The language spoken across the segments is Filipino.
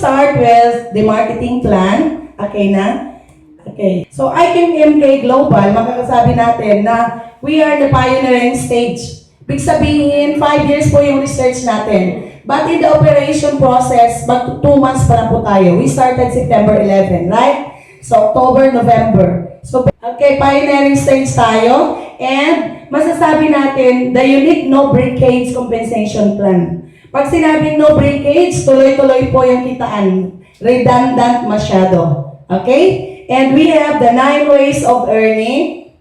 start with the marketing plan. Okay na? Okay. So, IQMK Global, makakasabi natin na we are the pioneering stage. Big sabihin, 5 years po yung research natin. But in the operation process, 2 months pa lang po tayo. We started September 11, right? So, October, November. So, okay, pioneering stage tayo. And masasabi natin, the unique no breakage compensation plan. Pag sinabing no breakage, tuloy-tuloy po yung kitaan. Redundant masyado. Okay? And we have the 9 ways of earning.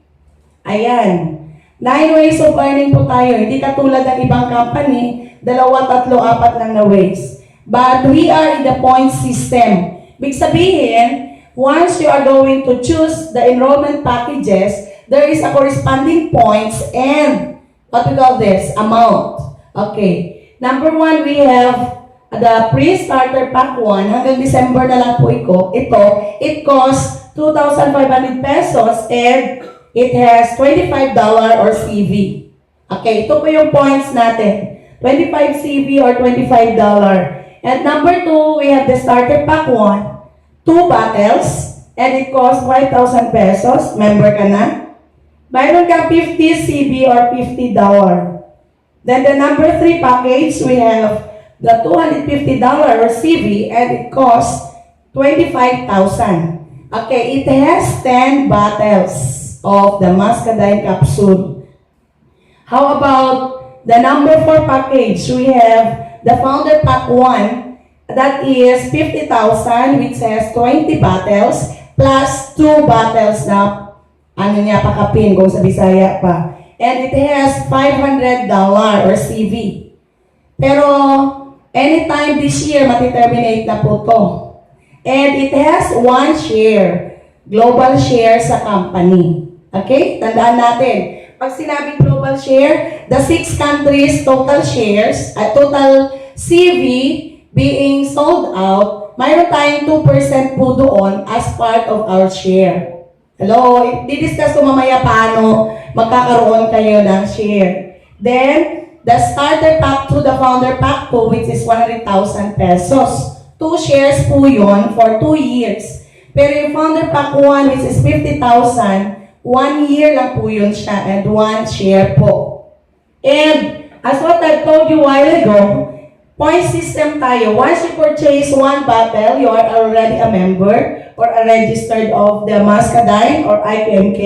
Ayan. 9 ways of earning po tayo. Hindi katulad ng ibang company, 2, 3, 4 lang na ways. But we are in the point system. Big sabihin, once you are going to choose the enrollment packages, there is a corresponding points and what we call this, amount. Okay. Number 1, we have the pre-starter pack 1. Hanggang December na lang po ito. It costs 2,500 pesos and it has $25 or CV. Okay. Ito po yung points natin. 25 CV or $25. And number 2, we have the starter pack 1. 2 battles. And it costs 5,000 pesos. Member ka na? Mayroon kang 50 CV or $50. Then the number 3 package, we have the $250 or CV and it costs 25,000. Okay, it has 10 bottles of the Muscadine capsule. How about the number 4 package? We have the Founder Pack 1 that is 50,000 which has 20 bottles plus 2 bottles na pakapin kung sa Bisaya pa. And it has $500 or CV. Pero, anytime this year, matiterminate na po to. And it has 1 share. Global share sa company. Okay? Tandaan natin. Pag sinabing global share, the 6 countries total shares, total CV being sold out, mayroon tayong 2% po doon as part of our share. Hello, di-discuss ko mamaya paano magkakaroon kayo ng share. Then, the starter pack 2, the founder pack 2, which is 100,000 pesos. 2 shares po yun for 2 years. Pero yung founder pack 1, which is 50,000, 1 year lang po yun siya and 1 share po. And, as what I told you a while ago, point system tayo. Once you purchase 1 bottle, you are already a member or a registered of the Muscadine or IQMK,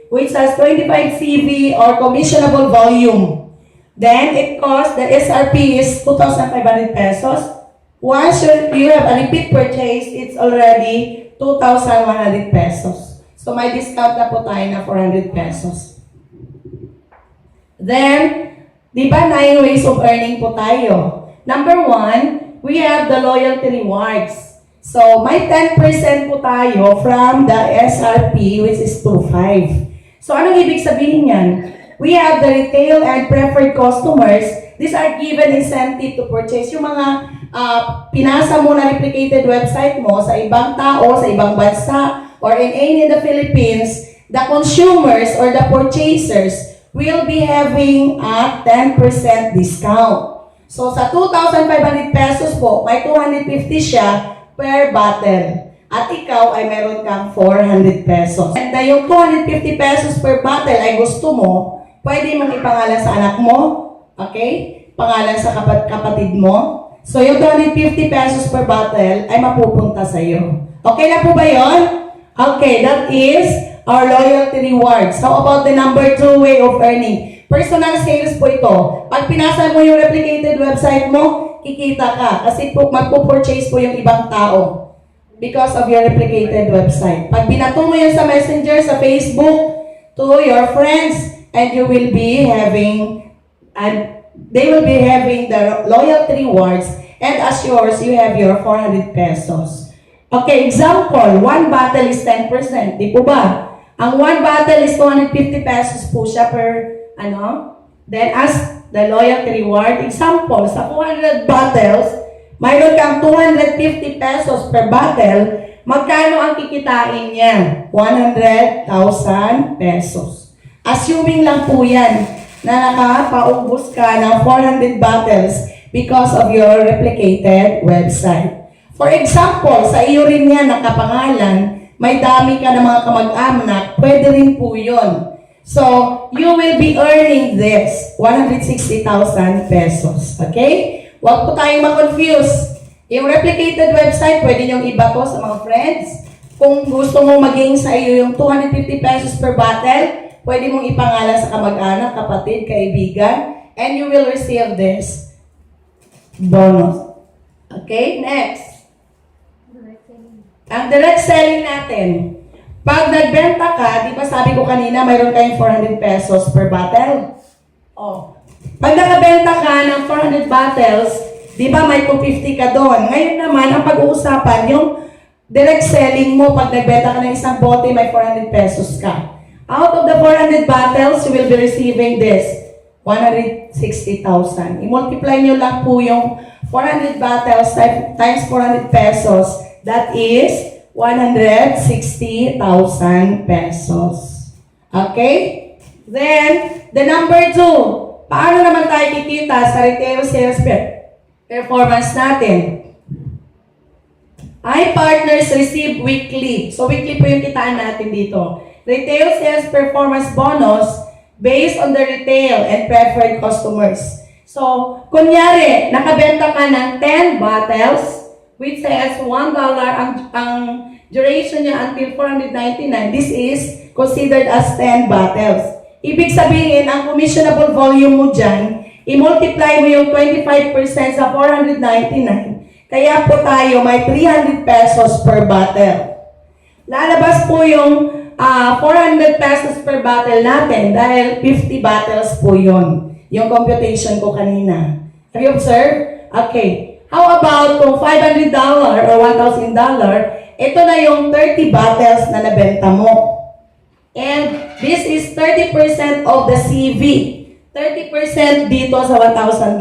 which has 25 CV or commissionable volume. Then, it costs, the SRP is 2,500 pesos. Once you have a repeat purchase, it's already 2,100 pesos. So, may discount na po tayo na 400 pesos. Then, di ba 9 ways of earning po tayo? Number 1, we have the loyalty rewards. So, may 10% po tayo from the SRP, which is 2,500. So, anong ibig sabihin yan? We have the retail and preferred customers. These are given incentive to purchase. Yung mga pinasa mo na replicated website mo sa ibang tao, sa ibang bansa, or in any in the Philippines, the consumers or the purchasers will be having a 10% discount. So, sa 2,500 pesos po, may 250 siya per bottle. At ikaw ay meron kang 400 pesos. And yung 250 pesos per bottle ay gusto mo, pwede mong ipangalan sa anak mo, okay? Pangalan sa kapatid mo. So, yung 250 pesos per bottle ay mapupunta sa iyo. Okay na po ba yon? Okay, that is our loyalty rewards. How about the number 2 way of earning? Personal sales po ito. Pag pinasa mo yung replicated website mo, kikita ka. Kasi po, magpo-purchase po yung ibang tao because of your replicated website. Pag binato mo yun sa Messenger, sa Facebook, to your friends, and you will be having, and they will be having the loyalty rewards, and as yours, you have your 400 pesos. Okay, example, 1 bottle is 10%. Di po ba? Ang 1 bottle is 250 pesos po siya per, then as the loyalty reward, example, sa 400 bottles, mayroon kang 250 pesos per bottle, magkano ang kikitain niya? 100,000 pesos. Assuming lang po yan na nakapaubos ka ng 400 bottles because of your replicated website. For example, sa iyo rin yan nakapangalan, may dami ka ng mga kamag-anak, pwede rin po yun. So, you will be earning this, 160,000 pesos. Okay? Huwag po tayong ma-confuse. Yung replicated website, pwede niyong iba to sa mga friends. Kung gusto mong maging sa iyo yung 250 pesos per bottle, pwede mong ipangalan sa kamag-anak, kapatid, kaibigan, and you will receive this bonus. Okay? Next. Ang direct selling natin. Pag nagbenta ka, di ba sabi ko kanina, mayroon kayong 400 pesos per bottle? Oh. Pag nakabenta ka ng 400 bottles, di ba may 250 ka doon? Ngayon naman, ang pag-uusapan, yung direct selling mo, pag nagbenta ka ng isang bote, may 400 pesos ka. Out of the 400 bottles, you will be receiving this, 160,000. I-multiply nyo lang po yung 400 bottles times 400 pesos. That is 160,000 pesos. Okay? Then, the number 2. Paano naman tayo kikita sa retail sales performance natin? Partners receive weekly. So, weekly po yung kitaan natin dito. Retail sales performance bonus based on the retail and preferred customers. So, kunyari, nakabenta ka ng 10 bottles, which says $1 ang duration niya until 499. This is considered as 10 bottles. Ibig sabihin, ang commissionable volume mo dyan, i-multiply mo yung 25% sa 499. Kaya po tayo may 300 pesos per bottle. Lalabas po yung 400 pesos per bottle natin dahil 50 bottles po yun. Yung computation ko kanina. Have you observed? Okay. How about kung $500 or $1,000, ito na yung 30 bottles na nabenta mo. And this is 30% of the CV. 30% dito sa $1,000.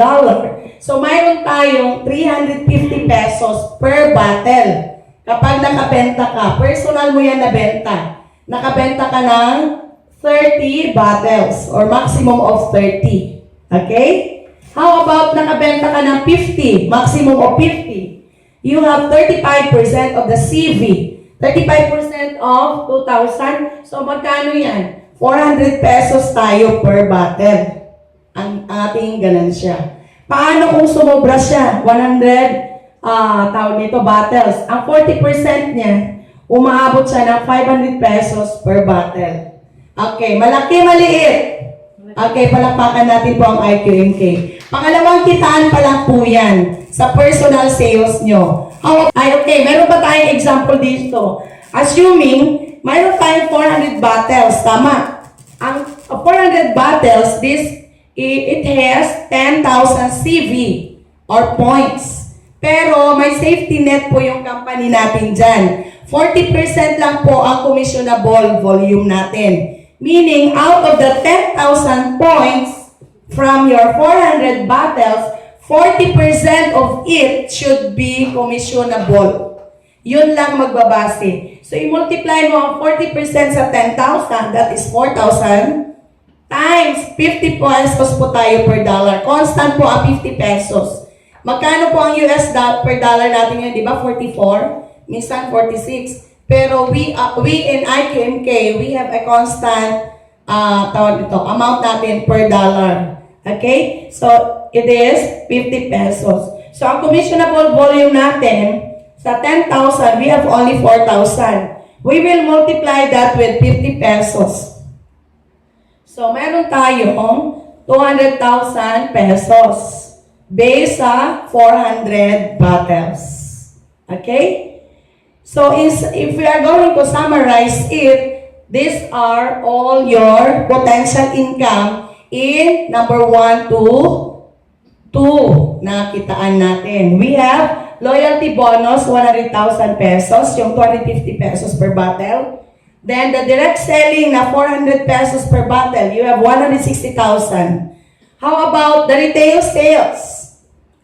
So, mayroon tayong 350 pesos per bottle. Kapag nakabenta ka, personal mo yan nabenta. Nakabenta ka ng 30 bottles or maximum of 30. Okay? How about nakabenta ka ng 50, maximum of 50? You have 35% of the CV. 35% of 2,000. So, magkano yan? 400 pesos tayo per bottle. Ang ating ganansya. Paano kung sumobra siya? 100 tawag nito, bottles. Ang 40% niya, umaabot siya ng 500 pesos per bottle. Okay, malaki, maliit. Okay, palakpakan natin po ang IQMK. Pangalawang kitaan pa lang po yan sa personal sales nyo. Okay, meron pa tayong example dito. Assuming, mayroon tayong 400 bottles, tama. Ang 400 bottles, it has 10,000 CV or points. Pero may safety net po yung company natin dyan. 40% lang po ang commissionable volume natin. Meaning, out of the 10,000 points from your 400 bottles, 40% of it should be commissionable. Yun lang magbabase. So, i-multiply mo ang 40% sa 10,000, that is 4,000, times 50 pesos po tayo per dollar. Constant po ang 50 pesos. Magkano po ang US per dollar natin yun, di ba? 44, minsan 46. Pero we in IQMK, we have a constant amount natin per dollar. Okay? So, it is 50 pesos. So, ang commissionable volume natin, sa 10,000, we have only 4,000. We will multiply that with 50 pesos. So, meron tayong 200,000 pesos based sa 400 bottles. Okay? So, if we are going to summarize it, these are all your potential income in number 1 to 2 na kitaan natin. We have loyalty bonus, 100,000 pesos, yung 250 pesos per bottle. Then, the direct selling na 400 pesos per bottle, you have 160,000. How about the retail sales?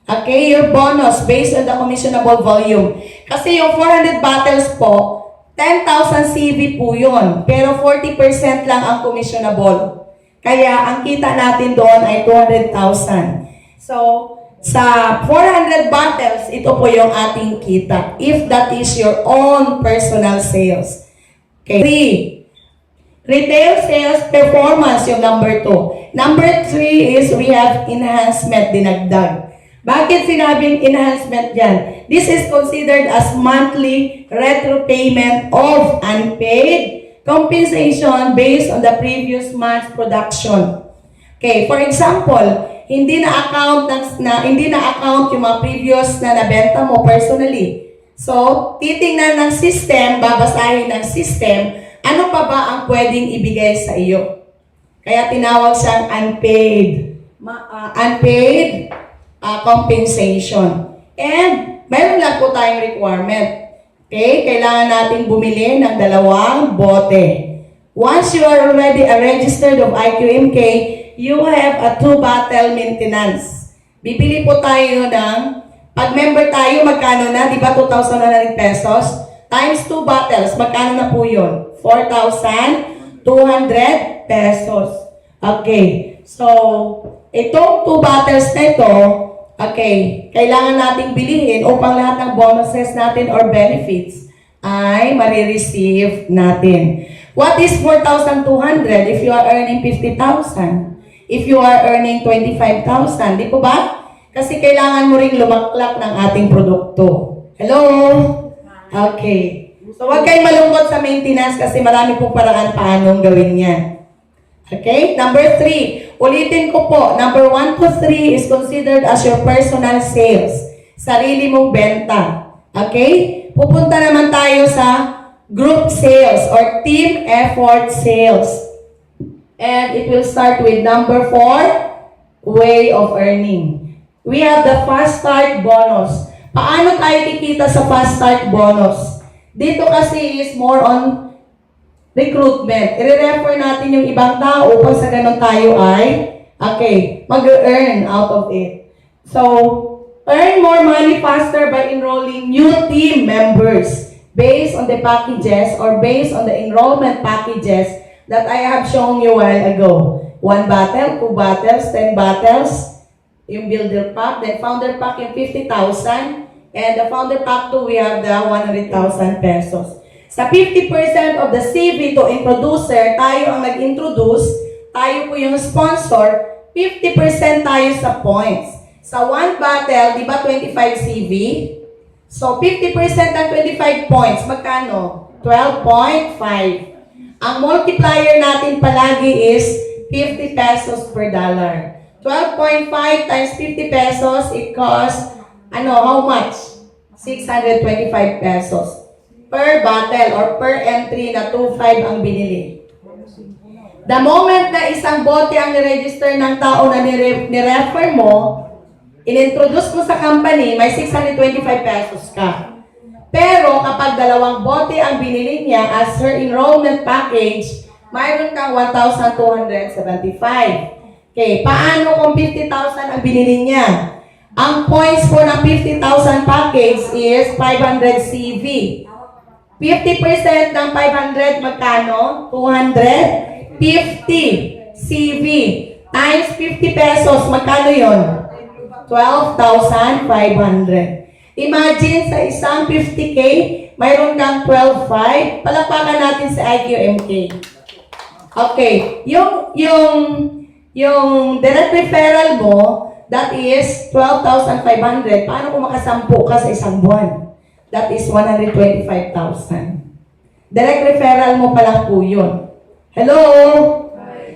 Okay, your bonus based on the commissionable volume. Kasi yung 400 bottles po, 10,000 CV po yun. Pero 40% lang ang commissionable. Kaya ang kita natin doon ay 200,000. So, Sa 400 bottles, ito po yung ating kita. If that is your own personal sales. Okay. 3. Retail sales performance, yung number 2. Number 3 is we have enhancement, dinagdag. Bakit sinabing enhancement yan? This is considered as monthly retro payment of unpaid compensation based on the previous month's production. Okay, for example, hindi na account yung mga previous na nabenta mo personally. So, titingnan ng system, babasahin ng system, ano pa ba ang pwedeng ibigay sa iyo? Kaya tinawag siyang unpaid compensation. And mayroon lang po tayong requirement. Okay, kailangan nating bumili ng 2 bote. Once you are already a registered of IQMK, you have a 2-bottle maintenance. Bibili po tayo ng, pag member tayo, magkano na? Di ba 2,100 pesos? Times 2 bottles, magkano na po yun? 4,200 pesos. Okay. So, itong 2 bottles na ito, okay, kailangan nating bilihin upang lahat ng bonuses natin or benefits ay marireceive natin. What is 4,200 if you are earning 50,000? If you are earning 25,000, di po ba? Kasi kailangan mo ring lumaklak ng ating produkto. Hello? Okay. So, huwag kayong malungkot sa maintenance kasi marami pong paraan paanong gawin yan. Okay? Number 3. Ulitin ko po. Number 1 to 3 is considered as your personal sales. Sarili mong benta. Okay? Pupunta naman tayo sa group sales or team effort sales. And it will start with number 4, way of earning. We have the fast start bonus. Paano tayo kikita sa fast start bonus? Dito kasi is more on recruitment. I-refer natin yung ibang tao upang sa ganun tayo ay, okay, mag-earn out of it. So, earn more money faster by enrolling new team members based on the packages or based on the enrollment packages that I have shown you a while ago. 1 bottle, 2 bottles, 10 bottles, yung builder pack, then founder pack yung 50,000, and the founder pack 2, we have the 100,000 pesos. Sa 50% of the CV to introducer, tayo ang nag-introduce, tayo po yung sponsor, 50% tayo sa points. Sa 1 bottle, di ba 25 CV? So, 50% ng 25 points, magkano? 12.5. Ang multiplier natin palagi is 50 pesos per dollar. 12.5 times 50 pesos, it costs, how much? 625 pesos. Per bottle or per entry na 2.5 ang binili. The moment na isang bote ang niregister ng tao na nirefer mo, inintroduce mo sa company, may 625 pesos ka. Pero kapag 2 bote ang binili niya as her enrollment package, mayroon kang 1,275. Okay, paano kung 50,000 ang binili niya? Ang points po ng 50,000 package is 500 CV. 50% ng 500, magkano? 250 CV. Times 50 pesos, magkano yon? 12,500. Imagine sa isang 50K, mayroon kang 12,500. Palakpakan natin sa IQMK. Okay, yung direct referral mo, that is 12,500. Paano kung makasampu ka sa isang buwan? That is 125,000. Direct referral mo pa lang po yun. Hello?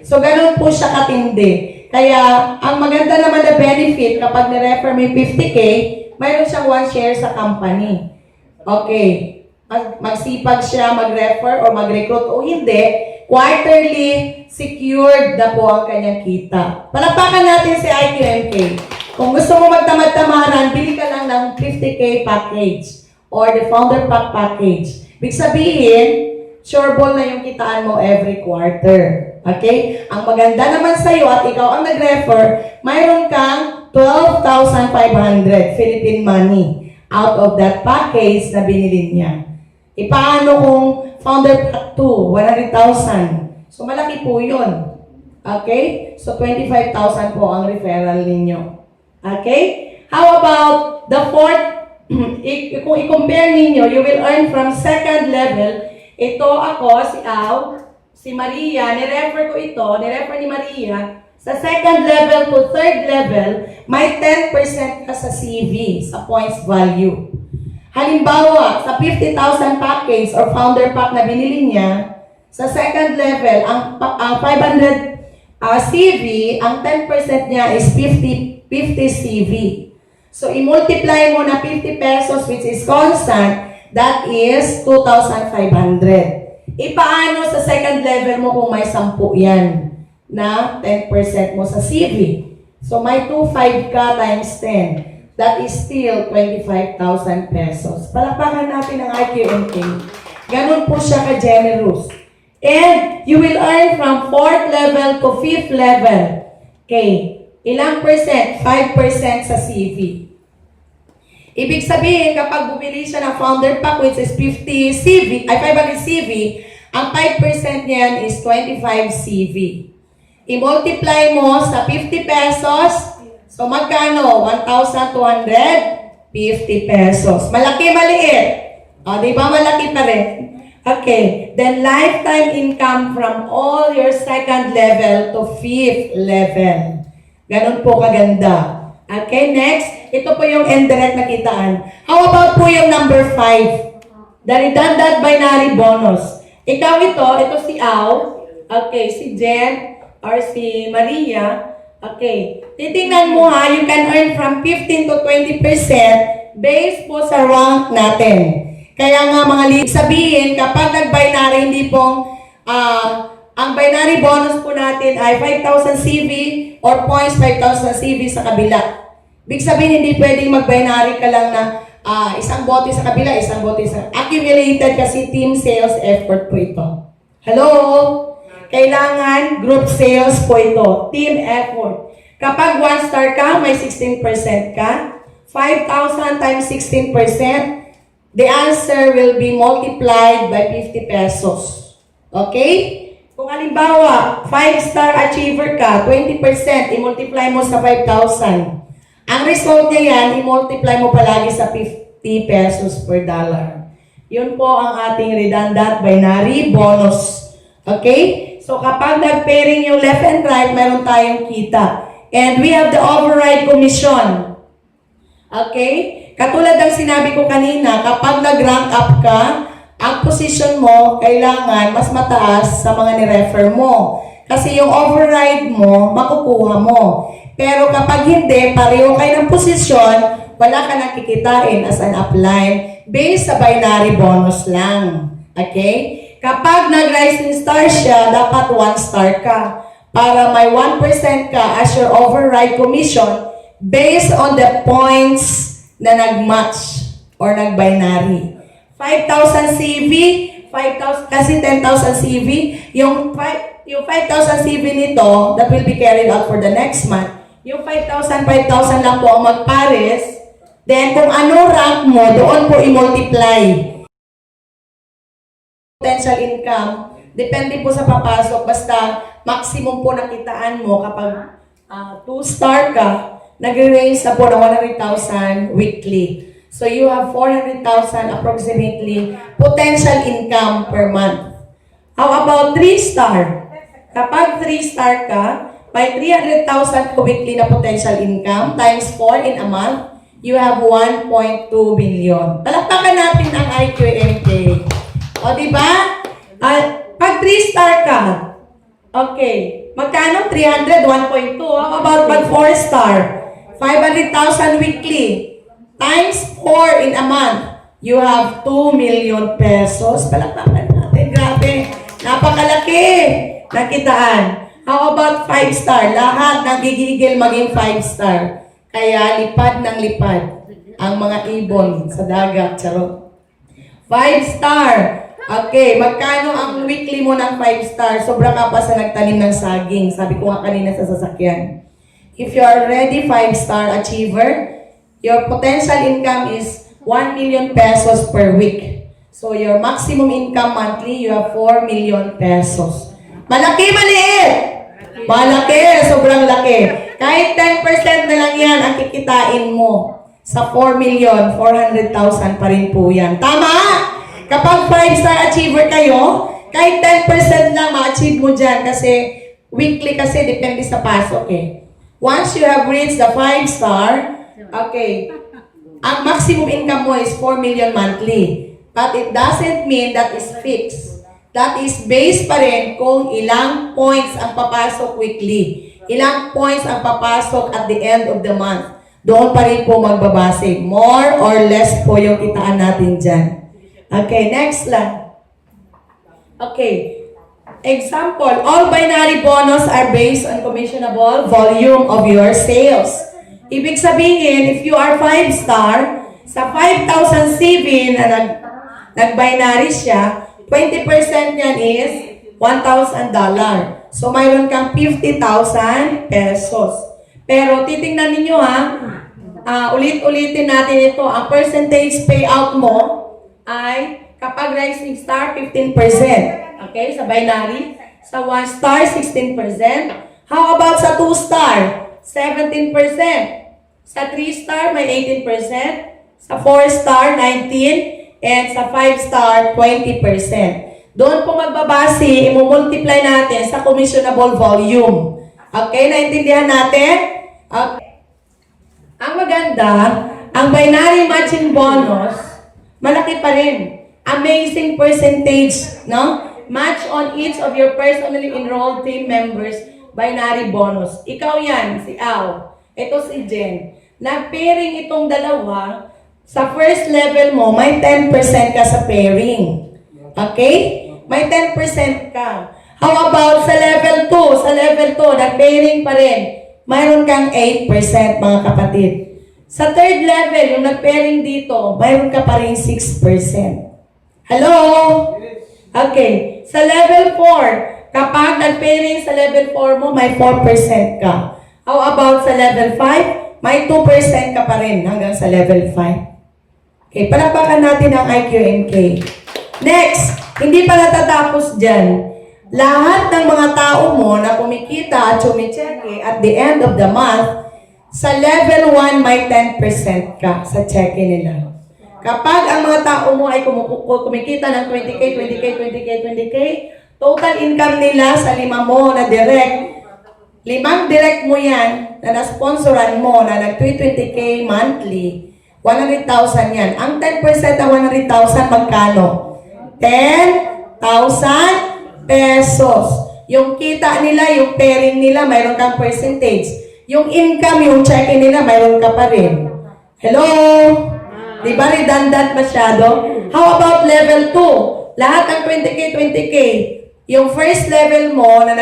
So, ganun po siya katindi. Kaya, ang maganda naman na benefit kapag ni-refer mo yung 50K, mayroon siyang 1 share sa company. Okay. Magsipag siya mag-refer o mag-recruit o hindi, quarterly secured na po ang kanyang kita. Palakpakan natin si IQMK. Kung gusto mo magtamad-tamaran, bili ka lang ng 50K package or the founder pack package. Ibig sabihin, sure ball na yung kitaan mo every quarter. Okay? Ang maganda naman sa'yo at ikaw ang nag-refer, mayroon kang 12,500 Philippine money out of that package na binili niya. Paano kung founder pack 2, 100,000? So, malaki po yun. Okay? So, 25,000 po ang referral ninyo. Okay? How about the fourth? Kung i-compare ninyo, you will earn from second level. Ito ako, si Al, si Maria, nirefer ko ito, nirefer ni Maria. Sa second level to third level, may 10% ka sa CV, sa points value. Halimbawa, sa 50,000 package or founder pack na binili niya, sa second level, ang 500 CV, ang 10% niya is 50 CV. So, i-multiply mo na 50 pesos, which is constant, that is 2,500. Ipaano sa second level mo kung may 10 yan na 10% mo sa CV? So, may 25 ka times 10. That is still 25,000 pesos. Palakpakan natin ang IQMK. Ganun po siya ka-generous. And you will earn from 4th level to 5th level. Okay. Ilang percent? 5% sa CV. Ibig sabihin, kapag bumili siya ng founder pack, which is 50 CV, ay 500 CV, ang 5% niyan is 25 CV. I-multiply mo sa 50 pesos, so magkano? 1,250 pesos. Malaki, maliit? O, di ba malaki pa rin? Okay, then lifetime income from all your second level to 5th level. Ganun po kaganda. Okay, next. Ito po yung indirect na kitaan. How about po yung number 5? The redundant binary bonus. Ikaw ito si Al. Okay, si Jen or si Maria. Okay, titingnan mo ha, you can earn from 15 to 20% based po sa rank natin. Kaya nga mga sabihin, kapag nag-binary, hindi pong, ang binary bonus po natin ay 5,000 CV or points 5,000 CV sa kabila. Big sabihin, hindi pwedeng mag-binary ka lang na isang bote sa kabila, isang bote sa... Accumulated kasi team sales effort po ito. Hello? Kailangan group sales po ito. Team effort. Kapag 1 star ka, may 16% ka. 5,000 times 16%. The answer will be multiplied by 50 pesos. Okay? Kung halimbawa, 5-star achiever ka, 20%, i-multiply mo sa 5,000. Ang result niya yan, i-multiply mo palagi sa 50 pesos per dollar. Yun po ang ating redundant binary bonus. Okay? So kapag nag-pairing yung left and right, meron tayong kita. And we have the override commission. Okay? Katulad ng sinabi ko kanina, kapag nag-rank up ka, ang position mo kailangan mas mataas sa mga ni-refer mo. Kasi yung override mo, makukuha mo. Pero kapag hindi, pareho kayo ng posisyon, wala ka nakikitain as an upline based sa binary bonus lang. Okay? Kapag nag-rising star siya, dapat 1 star ka. Para may 1% ka as your override commission based on the points na nag-match or nag-binary. 5,000 CV, 5,000 kasi 10,000 CV, yung 5,000 CV nito, that will be carried out for the next month. Yung 5,000 lang po ang magpares. Then, kung ano rank mo, doon po i-multiply. Potential income, depende po sa papasok. Basta, maximum po nakitaan mo kapag 2-star ka, nag-range na po ng 100,000 weekly. So, you have 400,000 approximately potential income per month. How about 3-star? Kapag 3-star ka, may 300,000 weekly na potential income times 4 in a month, you have 1.2 billion. Palakpakan natin ang IQMK. O, diba? Pag 3-star ka, okay, magkano? 300, 1.2. How about pag 4-star? 500,000 weekly times 4 in a month, you have 2 million pesos. Palakpakan natin. Grabe. Napakalaki. Nakitaan. How about 5-star? Lahat nagigigil maging 5-star. Kaya lipad ng lipad ang mga ibon sa dagat. Charot. 5-star. Okay, magkano ang weekly mo ng 5-star? Sobra ka pa sa nagtanim ng saging. Sabi ko nga kanina sa sasakyan. If you are already 5-star achiever, your potential income is 1 million pesos per week. So your maximum income monthly, you have 4 million pesos. Malaki, maliit? Malaki, sobrang laki. Kahit 10% na lang yan ang kikitain mo. Sa 4,400,000 pa rin po yan. Tama? Kapag 5-star achiever kayo, kahit 10% lang ma-achieve mo dyan kasi weekly kasi depende sa pasok eh. Once you have reached the 5-star, okay, ang maximum income mo is 4 million monthly. But it doesn't mean that is fixed. That is based pa rin kung ilang points ang papasok weekly. Ilang points ang papasok at the end of the month. Doon pa rin po magbabase. More or less po yung kitaan natin dyan. Okay, next lang. Okay. Example, all binary bonus are based on commissionable volume of your sales. Ibig sabihin, if you are 5-star, sa 5,000 CV na nag-binary siya, 20% yan is $1,000. So, mayroon kang 50,000 pesos. Pero titingnan ninyo ulit-ulitin natin ito. Ang percentage payout mo ay kapag rising star, 15%. Okay, sa binary. Sa 1-star, 16%. How about sa 2-star? 17%. Sa 3-star, may 18%. Sa 4-star, 19%. And sa 5-star, 20%. Doon po magbabase, i-multiply natin sa commissionable volume. Okay, naintindihan natin? Okay. Ang maganda, ang binary matching bonus, malaki pa rin. Amazing percentage, no? Match on each of your personally enrolled team members binary bonus. Ikaw yan, si Al. Ito si Jen. Nag-pairing itong dalawa. Sa first level mo, may 10% ka sa pairing. Okay? May 10% ka. How about sa level 2? Sa level 2, nag-pairing pa rin. Mayroon kang 8% mga kapatid. Sa third level, yung nag-pairing dito, mayroon ka pa rin 6%. Hello? Okay. Sa level 4, kapag nag-pairing sa level 4 mo, may 4% ka. How about sa level 5? May 2% ka pa rin hanggang sa level 5. Okay, palakpakan natin ang IQMK. Next, hindi pa natatapos dyan. Lahat ng mga tao mo na kumikita at sumicheke at the end of the month, sa level 1 may 10% ka sa cheque nila. Kapag ang mga tao mo ay kumikita ng 20K, 20K, 20K, 20K, total income nila sa 5 mo na direct, 5 direct mo yan na nasponsoran mo na nag-20K monthly, 100,000 yan. Ang 10% ng 100,000 magkano? 10,000 pesos. Yung kita nila, yung pairing nila, mayroon kang percentage. Yung income, yung check nila, mayroon ka pa rin. Hello? Di ba redundant masyado? How about level 2? Lahat ng 20K, 20K. Yung first level mo na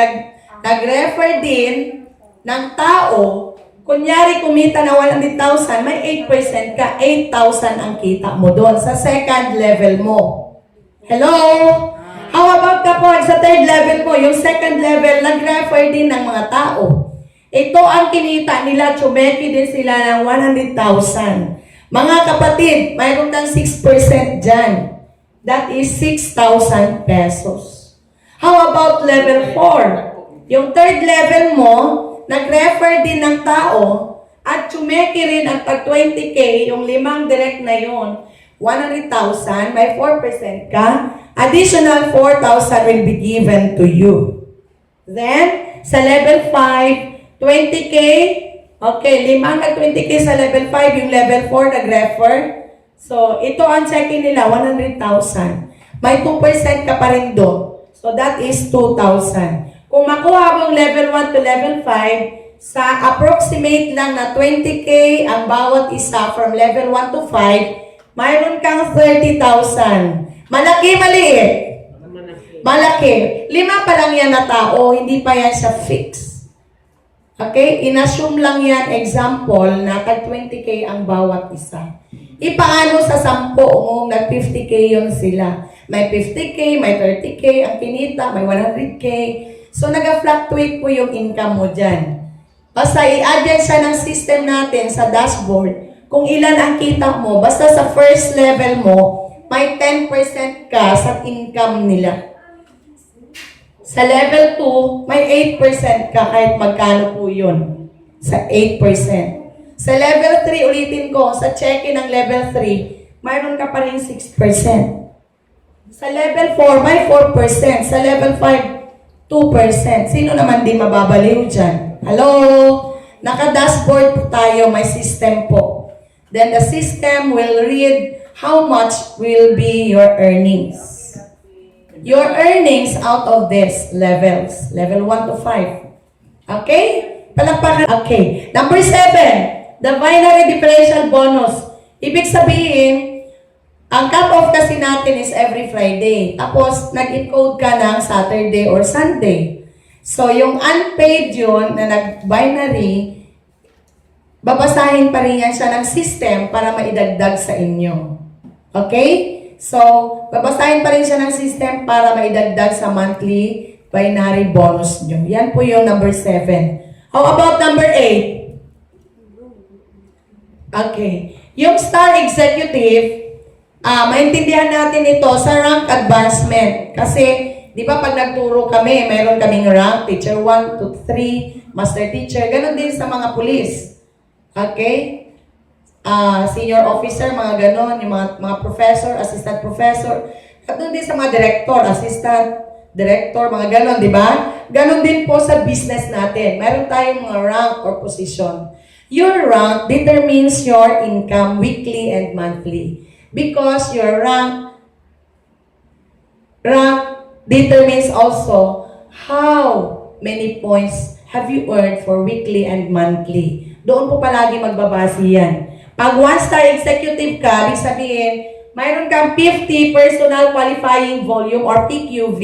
nag-refer din ng tao, kunyari kumita na 100,000, may 8% ka. 8,000 ang kita mo doon sa second level mo. Hello? How about kapag sa third level mo, yung second level, nag-refer din ng mga tao. Ito ang kinita nila, tsumeki din sila ng 100,000. Mga kapatid, mayroon kang 6% dyan. That is 6,000 pesos. How about level 4? Yung third level mo, nag-refer din ng tao at tsumeki rin ang tag 20K, yung 5 direct na yon, 100,000, may 4% ka. Additional 4,000 will be given to you. Then, sa level 5, 20K, okay, 5 at 20K sa level 5, yung level 4 nag-refer. So, ito ang checking nila, 100,000. May 2% ka pa rin doon. So, that is 2,000. Kung makuha mong level 1 to level 5, sa approximate lang na 20K ang bawat isa from level 1 to 5, mayroon kang 30,000. Malaki, maliit? Malaki. 5 pa lang yan na tao, hindi pa yan siya fix. Okay? Inassume lang yan, example, na tag 20K ang bawat isa. Ipaano sa 10 mo, nag-50K yun sila. May 50K, may 30K, ang kinita, may 100K. So, nag-fluctuate po yung income mo dyan. Basta i-add yan siya ng system natin sa dashboard. Kung ilan ang kita mo, basta sa first level mo, may 10% ka sa income nila. Sa level 2, may 8% ka kahit magkano po yun. sa 8%. Sa level 3, ulitin ko, sa check-in ng level 3, mayroon ka pa rin 6%. Sa level 4, may 4%. Sa level 5, 2%. Sino naman di mababaliw dyan? Hello? Naka-dashboard po tayo, may system po. Then the system will read how much will be your earnings. Your earnings out of these levels. Level 1 to 5. Okay? Palakpakan. Okay. Number 7, the binary differential bonus. Ibig sabihin, ang cut-off kasi natin is every Friday. Tapos, nag-encode ka ng Saturday or Sunday. So, yung unpaid yun na nag-binary, babasahin pa rin yan siya ng system para maidagdag sa inyo. Okay? So, babasahin pa rin siya ng system para maidagdag sa monthly binary bonus nyo. Yan po yung number 7. How about number 8? Okay. Yung star executive, maintindihan natin ito sa rank advancement. Kasi, di ba pag nagturo kami, mayroon kaming rank, teacher 1 to 3, master teacher, ganun din sa mga pulis. Okay? Senior officer, mga ganon, yung mga professor, assistant professor, at doon din sa mga director, assistant, director, mga ganon, di ba? Ganon din po sa business natin. Meron tayong mga rank or position. Your rank determines your income weekly and monthly. Because your rank determines also how many points have you earned for weekly and monthly. Doon po palagi magbabase yan. Pag 1-star executive ka, ibig sabihin, mayroon kang 50 personal qualifying volume or PQV,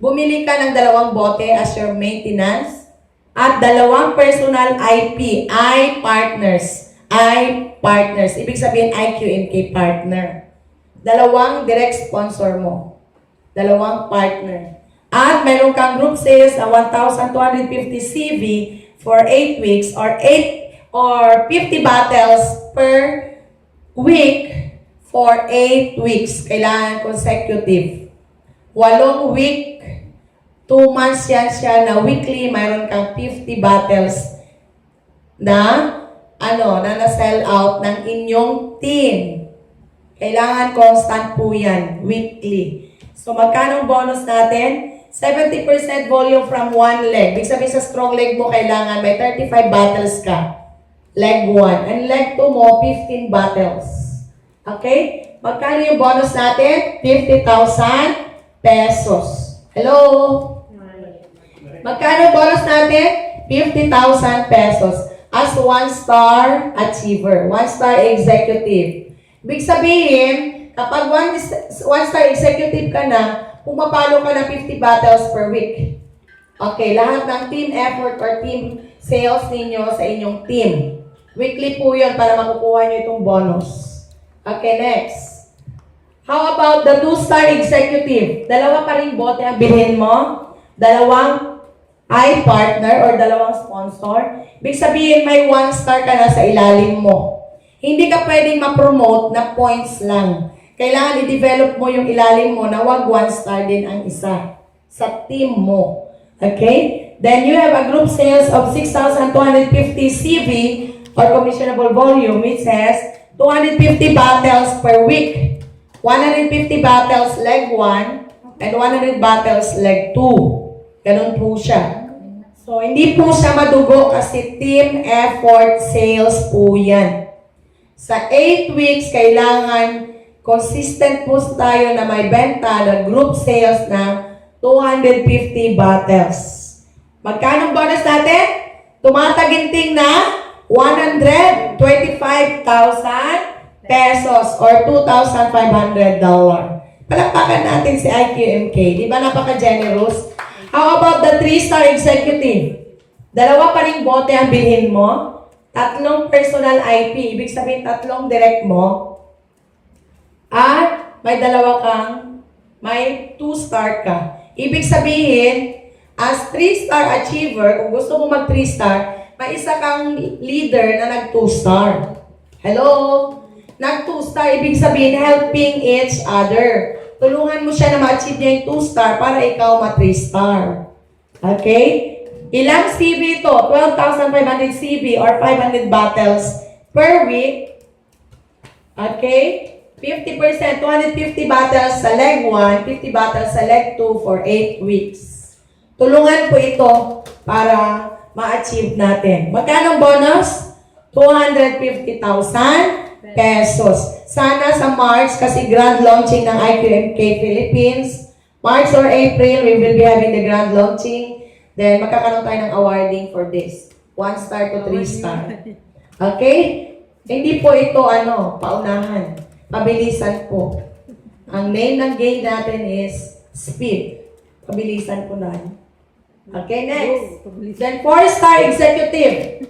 bumili ka ng 2 bote as your maintenance, at 2 personal IP, I-partners. Ibig sabihin, IQMK partner. 2 direct sponsor mo. 2 partner. At mayroon kang group sales na 1,250 CV for 8 weeks or 50 battles per week for 8 weeks. Kailangan consecutive. 8 week, 2 months yan siya na weekly, mayroon kang 50 battles na na-sell out ng inyong team. Kailangan constant po yan, weekly. So, magkano bonus natin? 70% volume from 1 leg. Ibig sabihin sa strong leg mo, kailangan may 35 battles ka. Leg 1. And leg 2 mo, 15 battles. Okay? Magkano yung bonus natin? 50,000 pesos. Hello? Magkano bonus natin? 50,000 pesos. As 1-star achiever. 1-star executive. Ibig sabihin, kapag 1-star executive ka na, pumapalo ka ng 50 battles per week. Okay, lahat ng team effort or team sales ninyo sa inyong team. Weekly po yun para makukuha nyo itong bonus. Okay, next. How about the 2-star executive? 2 pa rin bote ang bilhin mo. 2 I-partner or 2 sponsor. Ibig sabihin may 1-star ka na sa ilalim mo. Hindi ka pwedeng ma-promote na points lang. Kailangan i-develop mo yung ilalim mo na wag 1-star din ang isa sa team mo. Okay? Then you have a group sales of 6,250 CV or commissionable volume, which has 250 battles per week, 150 battles leg 1, and 100 battles leg 2. Ganun po siya. So, hindi po siya madugo kasi team effort sales po yan. Sa 8 weeks, kailangan consistent po tayo na may benta na group sales na 250 battles. Magkano bonus natin? Tumataginting na 125,000 pesos or $2,500. Palakpakan natin si IQMK. Di ba napaka-generous? How about the 3-star executive? 2 pa ring bote ang bilhin mo. 3 personal IP. Ibig sabihin 3 direct mo. At may 2-star ka. Ibig sabihin, as 3-star achiever, kung gusto mo mag 3-star, may isa kang leader na nag 2-star. Hello? Nag 2-star, ibig sabihin, helping each other. Tulungan mo siya na ma-achieve niya yung 2-star para ikaw ma 3-star. Okay? Ilang CB ito? 12,500 CB or 500 bottles per week. Okay? 50%, 250 bottles sa leg 1, 50 bottles sa leg 2 for 8 weeks. Tulungan po ito para ma-achieve natin. Magkano bonus? 250,000 pesos. Sana sa March, kasi grand launching ng IQMK Philippines, March or April, we will be having the grand launching. Then, magkakaroon tayo ng awarding for this. 1 star to 3 star. Okay? Hindi po ito, paunahan. Pabilisan po. Ang name ng game natin is speed. Pabilisan po na. Okay, next. Then, 4-star executive.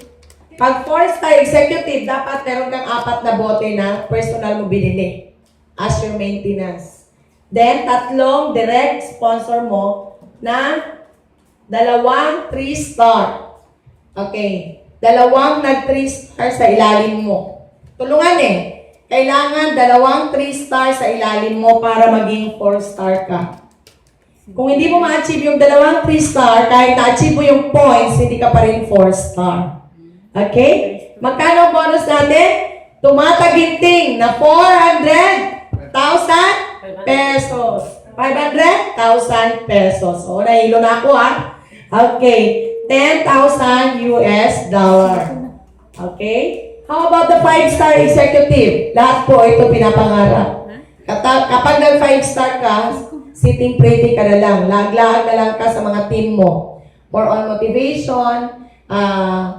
Pag 4-star executive, dapat meron kang 4 na bote na personal mo binili as your maintenance. Then, 3 direct sponsor mo na 2 3-star. Okay. 2 nag-3-star sa ilalim mo. Tulungan Kailangan 2 3-star sa ilalim mo para maging 4-star ka. Kung hindi mo ma-achieve yung 2 3-star, kahit na-achieve mo yung points, hindi ka pa rin 4-star. Okay? Magkano ang bonus natin? Tumataginting na 400,000 pesos. 500,000 pesos. O, nahilo na ako Okay. 10,000 US dollar. Okay? How about the 5-star executive? Lahat po ito pinapangarap. Kapag nag-5-star ka, sitting pretty ka na lang. Lag-lag na lang ka sa mga team mo. More on motivation,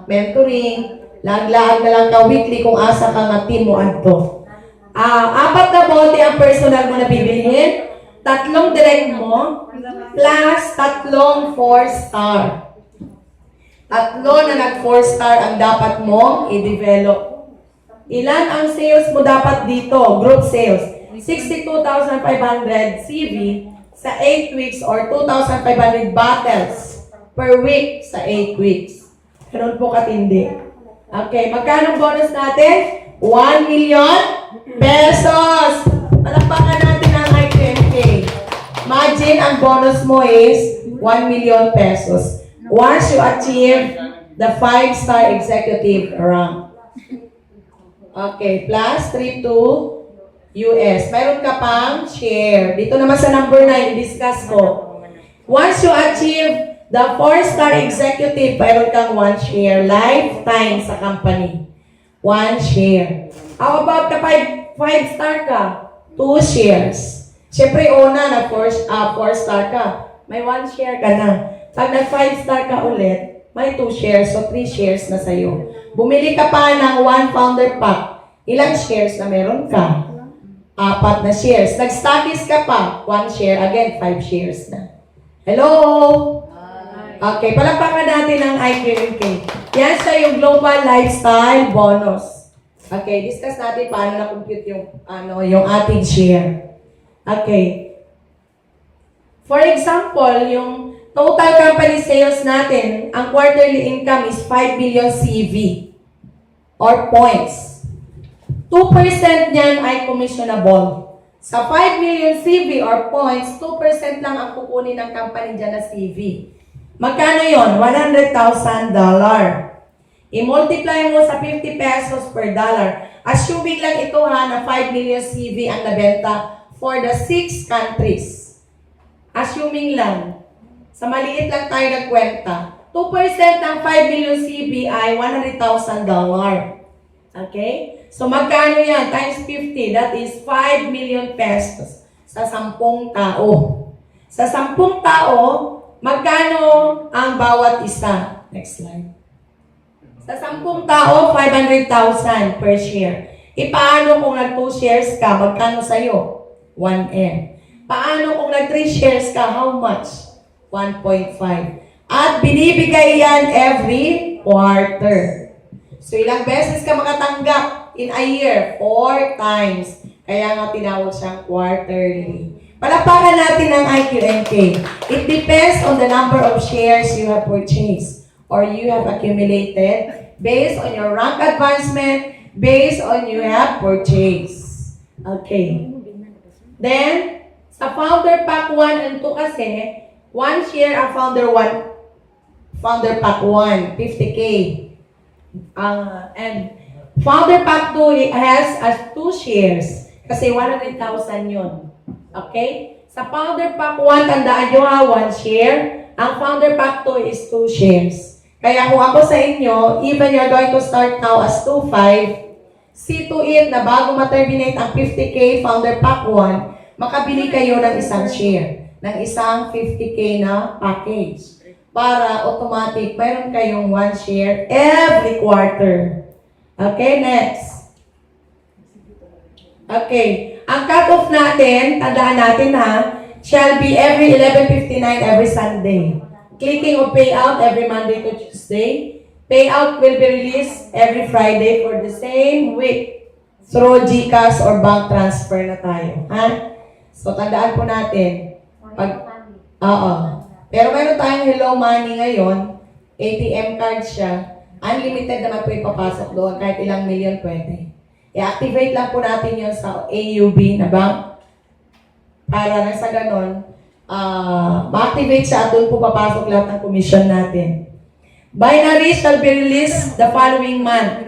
mentoring, lag-lag na lang ka weekly kung asa ka nga team mo adto. 4 na bote ang personal mo na bibilhin, 3 direct mo, plus 3 4-star. 3 na nag-4-star ang dapat mong i-develop. Ilan ang sales mo dapat dito? Group sales. 62,500 CV sa 8 weeks or 2,500 bottles per week sa 8 weeks. Ganun po katindi. Okay, magkano bonus natin? 1 million pesos! Palakpakan natin ang IQMK. Imagine ang bonus mo is 1 million pesos. Once you achieve the 5-star executive rank. Okay, plus 32 US. Mayroon ka pang share. Dito naman sa number 9, i-discuss ko. Once you achieve the 4-star executive, mayroon kang 1 share. Lifetime sa company. 1 share. How about the 5-star ka? 2 shares. Siyempre, una na 4-star ka. May 1 share ka na. Pag nag-5-star ka ulit, may 2 shares, so 3 shares na sa'yo. Bumili ka pa ng 1 founder pack. Ilang shares na meron ka? 4 na shares. Nag-stockies ka pa, 1 share, again, 5 shares na. Hello? Okay, palakpakan natin ang IQMK. Yan siya yung Global Lifestyle Bonus. Okay, discuss natin paano na-compute yung ating share. Okay. For example, yung total company sales natin, ang quarterly income is 5 million CV or points. 2% niyan ay commissionable. Sa 5 million CV or points, 2% lang ang kukunin ng company dyan na CV. Magkano yon? $100,000. I-multiply mo sa 50 pesos per dollar. Assuming lang ito na 5 million CV ang nabenta for the 6 countries. Assuming lang. Sa maliit lang tayo nagkwenta. 2% ng 5 million CB ay $100,000. Okay? So magkano yan? Times 50. That is 5 million pesos sa 10 tao. Sa 10 tao, magkano ang bawat isa? Next slide. Sa 10 tao, 500,000 per share. Paano kung nag-2 shares ka? Magkano sa'yo? 1M. Paano kung nag-3 shares ka? How much? 1.5. At binibigay yan every quarter. So, ilang beses ka makatanggap in a year? 4 times. Kaya nga tinawag siyang quarterly. Palakpakan natin ang IQMK. It depends on the number of shares you have purchased or you have accumulated based on your rank advancement, based on you have purchased. Okay. Then, sa Founder Pack 1 and 2 kasi, 1 share ang Founder 1, Founder Pack 1, 50K. And Founder Pack 2 has as 2 shares. Kasi 100,000 yun. Okay? Sa Founder Pack 1, tandaan nyo ha, 1 share. Ang Founder Pack 2 is 2 shares. Kaya kung ako sa inyo, even you're going to start now as 2.5, see to it na bago ma-terminate ang 50K Founder Pack 1, makabili kayo ng isang share, ng isang 50K na package. Para automatic, mayroon kayong 1 share every quarter. Okay, next. Okay, ang cut-off natin, tandaan natin ha, shall be every 11:59 every Sunday. Clicking of payout every Monday to Tuesday. Payout will be released every Friday for the same week through GCash or bank transfer na tayo. Ha? So, tandaan po natin. Pero meron tayong Hello Money ngayon. ATM card siya. Unlimited naman po ipapasok doon. Kahit ilang million pwede. I-activate lang po natin yun sa AUB na bank. Para na sa ganon, ma-activate siya at doon po papasok lahat ng commission natin. Binary shall be released the following month.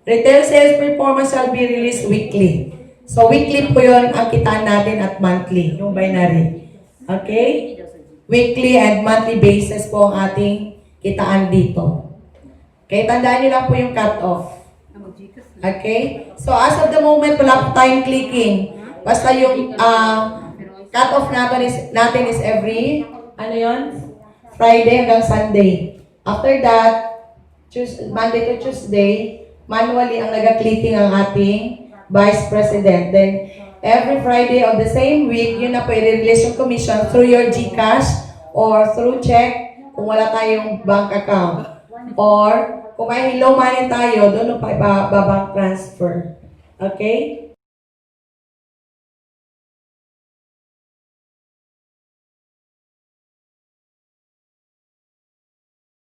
Retail sales performance shall be released weekly. So weekly po yun ang kitaan natin at monthly, yung binary. Okay? Weekly and monthly basis po ang ating kitaan dito. Okay, tandaan nyo lang po yung cut-off. Okay? So as of the moment, wala po tayong clicking. Basta yung cut-off natin is every, Friday hanggang Sunday. After that, Monday to Tuesday, manually ang nag-clicking ang ating Vice President. Then, every Friday of the same week, yun na po i-release yung commission through your GCash or through check kung wala tayong bank account. Or, kung may Hello Money tayo, doon pa iba-bank transfer. Okay?